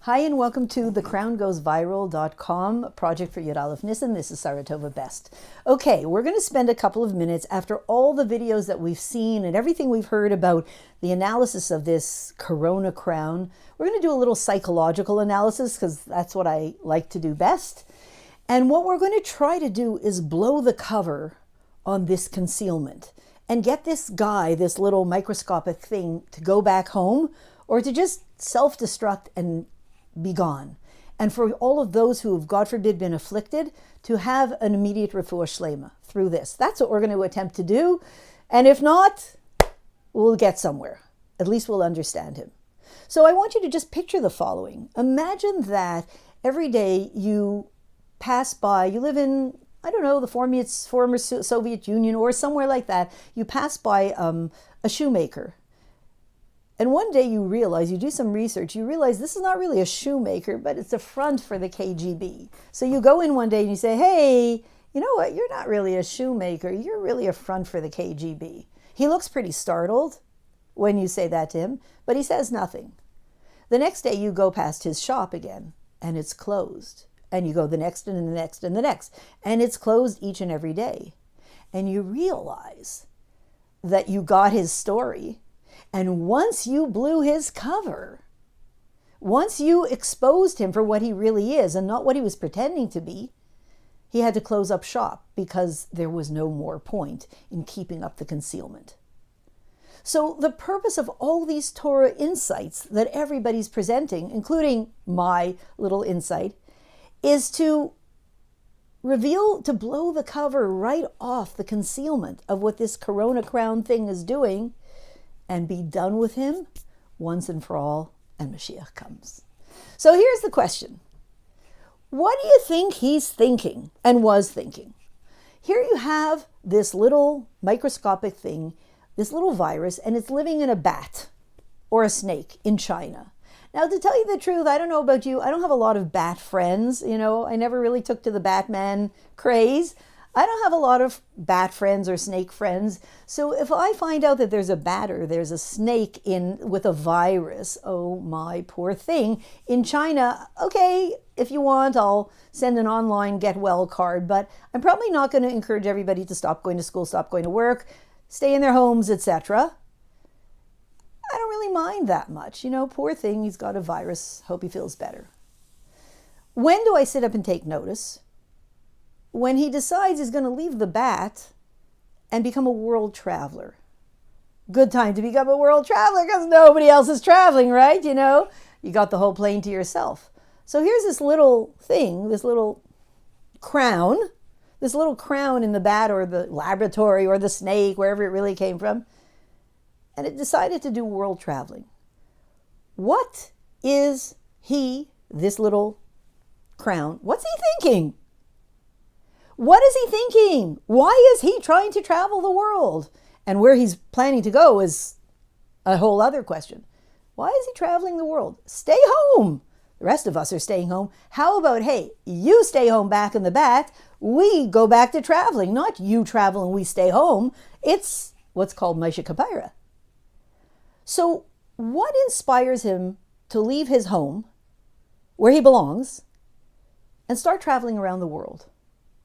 Hi and welcome to thecrowngoesviral.com, project for 11Nissan. This is Saratova Best. Okay, we're going to spend a couple of minutes after all the videos that we've seen and everything we've heard about the analysis of this Corona crown. We're going to do a little psychological analysis because that's what I like to do best. And what we're going to try to do is blow the cover on this concealment and get this guy, this little microscopic thing, to go back home or to just self-destruct and be gone. And for all of those who have, God forbid, been afflicted, to have an immediate refuah shlema through this. That's what we're going to attempt to do. And if not, we'll get somewhere. At least we'll understand him. So I want you to just picture the following. Imagine that every day you pass by, you live in, I don't know, the former Soviet Union or somewhere like that. You pass by a shoemaker. And one day you realize, you do some research, you realize this is not really a shoemaker, but it's a front for the KGB. So you go in one day and you say, hey, you know what, you're not really a shoemaker, you're really a front for the KGB. He looks pretty startled when you say that to him, but he says nothing. The next day you go past his shop again, and it's closed. And you go the next and the next and the next, and it's closed each and every day. And you realize that you got his story. And once you blew his cover, once you exposed him for what he really is and not what he was pretending to be, he had to close up shop because there was no more point in keeping up the concealment. So the purpose of all these Torah insights that everybody's presenting, including my little insight, is to reveal, to blow the cover right off the concealment of what this Corona crown thing is doing, and be done with him once and for all, and Mashiach comes. So here's the question. What do you think he's thinking and was thinking? Here you have this little microscopic thing, this little virus, and it's living in a bat or a snake in China. Now, to tell you the truth, I don't know about you, I don't have a lot of bat friends. You know, I never really took to the Batman craze. I don't have a lot of bat friends or snake friends. So if I find out that there's a bat or there's a snake in with a virus, oh my poor thing, in China, okay, if you want, I'll send an online get well card, but I'm probably not going to encourage everybody to stop going to school, stop going to work, stay in their homes, etc. I don't really mind that much. You know, poor thing, he's got a virus. Hope he feels better. When do I sit up and take notice? When he decides he's going to leave the bat and become a world traveler. Good time to become a world traveler because nobody else is traveling, right? You know, you got the whole plane to yourself. So here's this little thing, this little crown in the bat or the laboratory or the snake, wherever it really came from. And it decided to do world traveling. What is he, this little crown, what's he thinking? What is he thinking? Why is he trying to travel the world? And where he's planning to go is a whole other question. Why is he traveling the world? Stay home. The rest of us are staying home. How about, hey, you stay home back in the bat. We go back to traveling. Not you travel and we stay home. It's what's called Maisha Kapira. So what inspires him to leave his home, where he belongs, and start traveling around the world?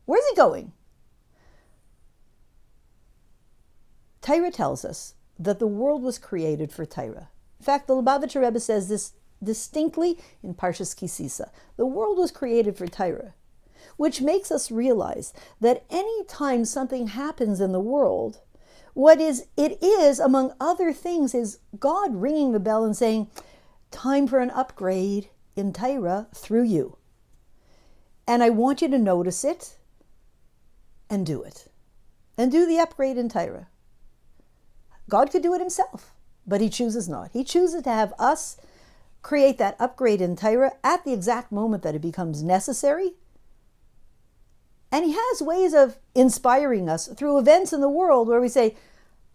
Where's he going? Torah tells us that the world was created for Torah. In fact, the Lubavitcher Rebbe says this distinctly in Parshas Kisisa. The world was created for Torah, which makes us realize that any time something happens in the world, it is, among other things, is God ringing the bell and saying, time for an upgrade in Torah through you. And I want you to notice it and do it. And do the upgrade in Torah. God could do it himself, but he chooses not. He chooses to have us create that upgrade in Torah at the exact moment that it becomes necessary. And he has ways of inspiring us through events in the world where we say,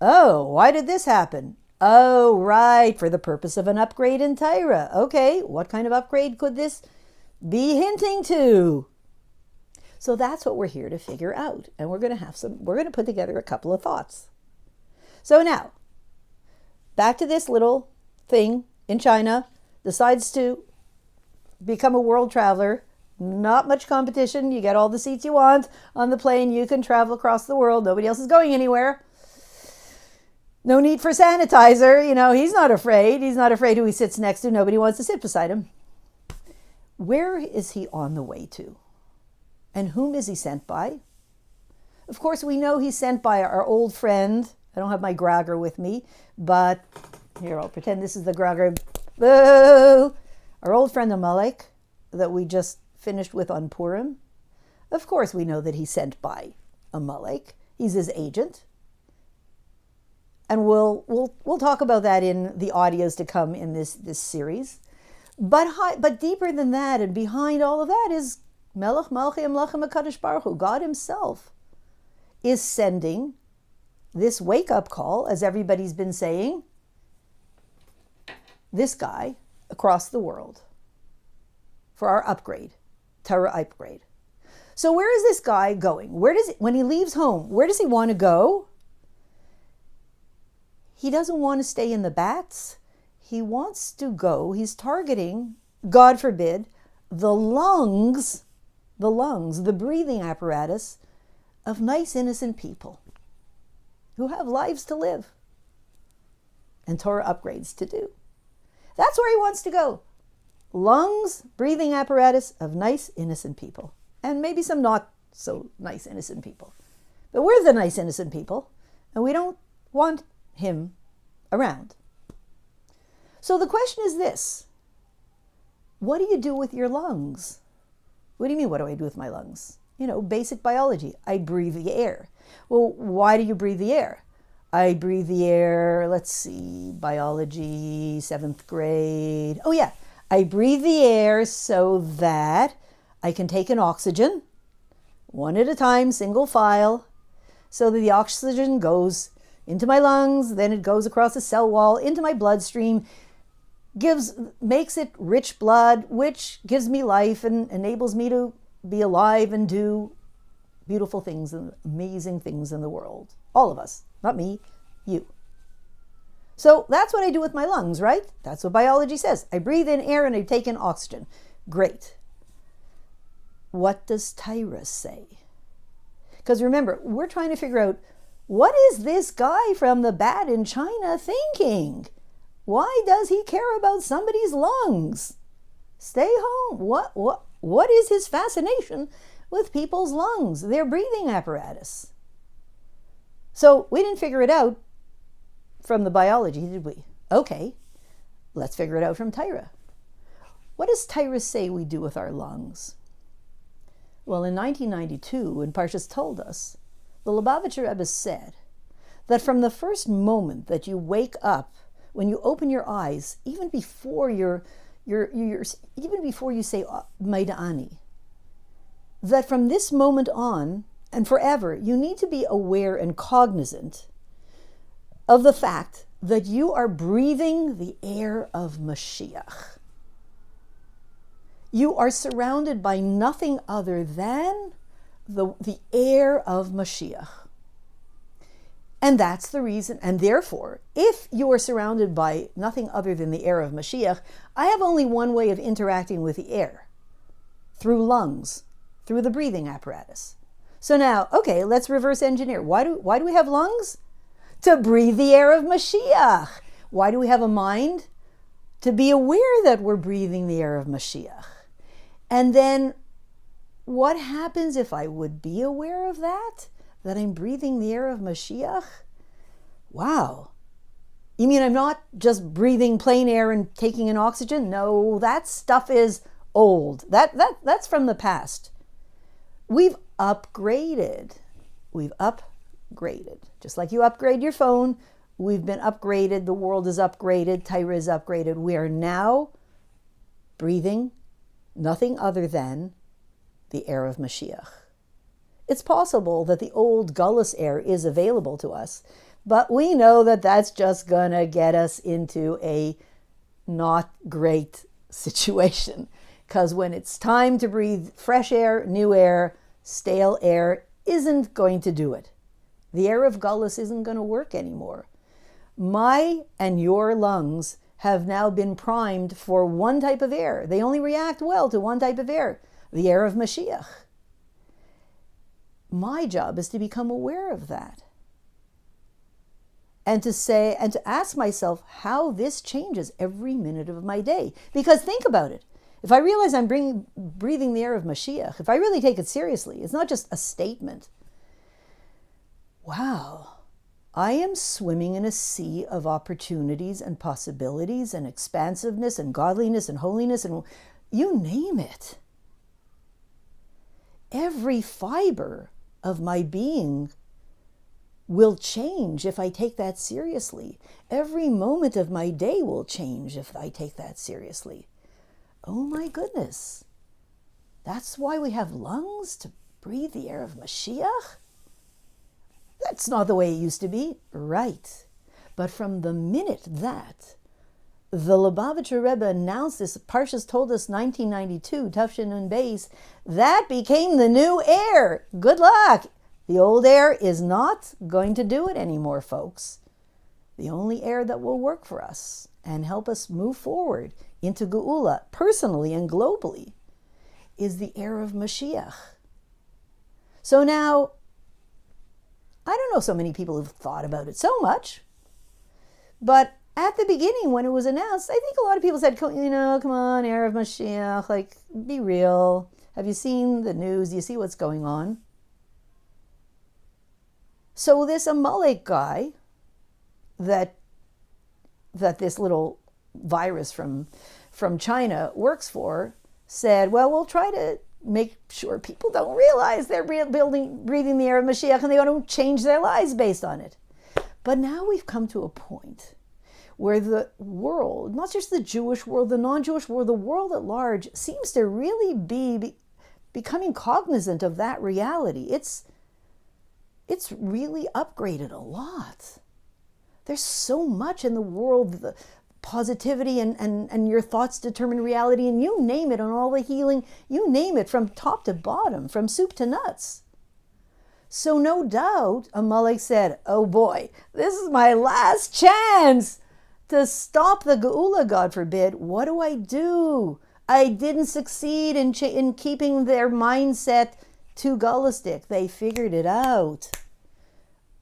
oh, why did this happen? Oh, right, for the purpose of an upgrade in Torah. Okay, what kind of upgrade could this be hinting to? So that's what we're here to figure out. And we're going to put together a couple of thoughts. So now, back to this little thing in China, decides to become a world traveler. Not much competition. You get all the seats you want on the plane. You can travel across the world. Nobody else is going anywhere. No need for sanitizer. He's not afraid. He's not afraid who he sits next to. Nobody wants to sit beside him. Where is he on the way to? And whom is he sent by? Of course, we know he's sent by our old friend. I don't have my grogger with me, but here, I'll pretend this is the grogger. Boo! Our old friend Amalek that we just finished with on Purim. Of course, we know that he's sent by Amalek. He's his agent. And we'll talk about that in the audios to come in this series. But deeper than that, and behind all of that, is Melech Malchei Amlechem HaKadosh Baruch Hu. God himself is sending this wake-up call, as everybody's been saying, this guy across the world for our upgrade, Torah upgrade. So where is this guy going? When he leaves home, where does he want to go? He doesn't want to stay in the bats. He wants to go, he's targeting, God forbid, the lungs, the breathing apparatus of nice, innocent people who have lives to live and Torah upgrades to do. That's where he wants to go. Lungs, breathing apparatus of nice, innocent people. And maybe some not so nice, innocent people. But we're the nice, innocent people, and we don't want him around. So the question is this: what do you do with your lungs? What do you mean, what do I do with my lungs? Basic biology. I breathe the air. Well, why do you breathe the air? I breathe the air, let's see, biology, 7th grade. Oh yeah, I breathe the air so that I can take an oxygen, one at a time, single file, so that the oxygen goes into my lungs, then it goes across the cell wall, into my bloodstream, makes it rich blood, which gives me life and enables me to be alive and do beautiful things and amazing things in the world. All of us, not me, you. So that's what I do with my lungs, right? That's what biology says. I breathe in air and I take in oxygen. Great. What does Torah say? Because remember, we're trying to figure out, what is this guy from the bat in China thinking? Why does he care about somebody's lungs? Stay home. What is his fascination with people's lungs, their breathing apparatus? So we didn't figure it out from the biology, did we? Okay, let's figure it out from Torah. What does Torah say we do with our lungs? Well, in 1992, when Parshas told us, the Lubavitcher Rebbe said that from the first moment that you wake up, when you open your eyes, even before even before you say Maida'ani, that from this moment on and forever, you need to be aware and cognizant of the fact that you are breathing the air of Mashiach. You are surrounded by nothing other than the air of Mashiach. And that's the reason, and therefore, if you are surrounded by nothing other than the air of Mashiach, I have only one way of interacting with the air, through lungs, through the breathing apparatus. So now, okay, let's reverse engineer. Why do we have lungs? To breathe the air of Mashiach. Why do we have a mind? To be aware that we're breathing the air of Mashiach. And then, what happens if I would be aware of that? That I'm breathing the air of Mashiach? Wow. You mean I'm not just breathing plain air and taking in oxygen? No, that stuff is old. That's from the past. We've upgraded. Just like you upgrade your phone, we've been upgraded. The world is upgraded. Torah is upgraded. We are now breathing nothing other than the air of Mashiach. It's possible that the old gullus air is available to us, but we know that that's just going to get us into a not great situation. Because when it's time to breathe fresh air, new air, stale air isn't going to do it. The air of gullus isn't going to work anymore. My and your lungs have now been primed for one type of air. They only react well to one type of air, the air of Mashiach. My job is to become aware of that. And to say, and to ask myself how this changes every minute of my day. Because think about it. If I realize I'm breathing the air of Mashiach, if I really take it seriously, it's not just a statement. Wow, I am swimming in a sea of opportunities and possibilities and expansiveness and godliness and holiness and you name it. Every fiber of my being will change if I take that seriously. Every moment of my day will change if I take that seriously. Oh my goodness. That's why we have lungs, to breathe the air of Mashiach? That's not the way it used to be. Right. But from the minute that the Lubavitcher Rebbe announced this, Parshas told us 1992, Tufshin and Beis, that became the new air. Good luck. The old air is not going to do it anymore, folks. The only air that will work for us and help us move forward into Geula, personally and globally, is the air of Mashiach. So now, I don't know so many people who've thought about it so much, but at the beginning when it was announced, I think a lot of people said, come on, air of Mashiach, like, be real. Have you seen the news? Do you see what's going on? So this Amalek guy that this little virus from China works for said, well, we'll try to make sure people don't realize they're breathing the air of Mashiach and they don't change their lives based on it. But now we've come to a point where the world, not just the Jewish world, the non-Jewish world, the world at large, seems to really be becoming cognizant of that reality. It's really upgraded a lot. There's so much in the world, the positivity and your thoughts determine reality, and you name it, on all the healing, you name it, from top to bottom, from soup to nuts. So no doubt Amalek said, oh boy, this is my last chance to stop the Geula, God forbid. What do? I didn't succeed in keeping their mindset too Gulistic. They figured it out.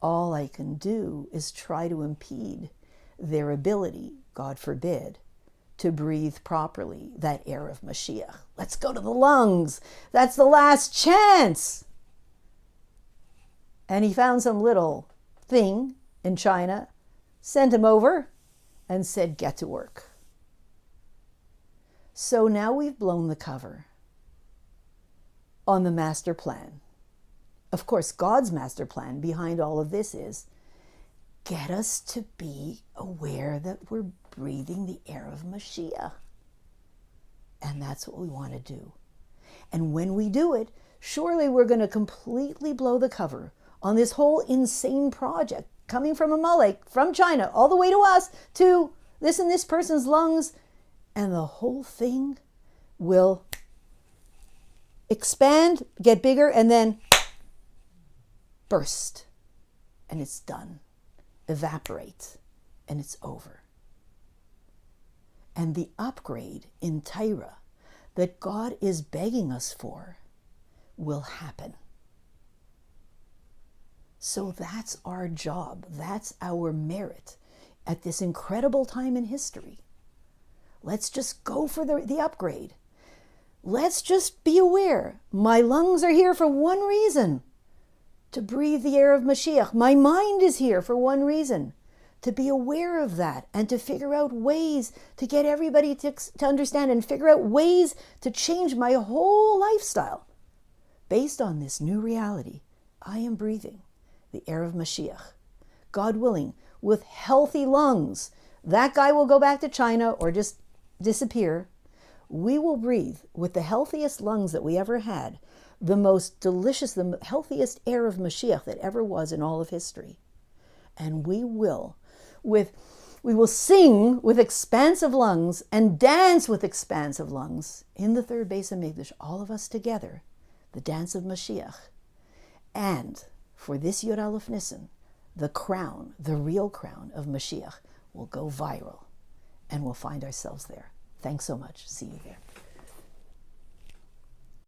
All I can do is try to impede their ability, God forbid, to breathe properly that air of Mashiach. Let's go to the lungs. That's the last chance. And he found some little thing in China, sent him over, and said, get to work. So now we've blown the cover on the master plan. Of course, God's master plan behind all of this is get us to be aware that we're breathing the air of Mashiach. And that's what we want to do. And when we do it, surely we're going to completely blow the cover on this whole insane project coming from Amalek, from China, all the way to us, to this and this person's lungs. And the whole thing will expand, get bigger, and then burst. And it's done. Evaporate. And it's over. And the upgrade in Torah that God is begging us for will happen. So that's our job. That's our merit at this incredible time in history. Let's just go for the upgrade. Let's just be aware. My lungs are here for one reason, to breathe the air of Mashiach. My mind is here for one reason, to be aware of that and to figure out ways to get everybody to understand and figure out ways to change my whole lifestyle based on this new reality. I am breathing the air of Mashiach. God willing, with healthy lungs. That guy will go back to China or just disappear. We will breathe with the healthiest lungs that we ever had, the most delicious, the healthiest air of Mashiach that ever was in all of history. And we will sing with expansive lungs and dance with expansive lungs in the third Beis HaMikdash, all of us together, the dance of Mashiach. And for this Yud Aleph Nisan, the crown, the real crown of Mashiach will go viral. and we'll find ourselves there. Thanks so much. See you there.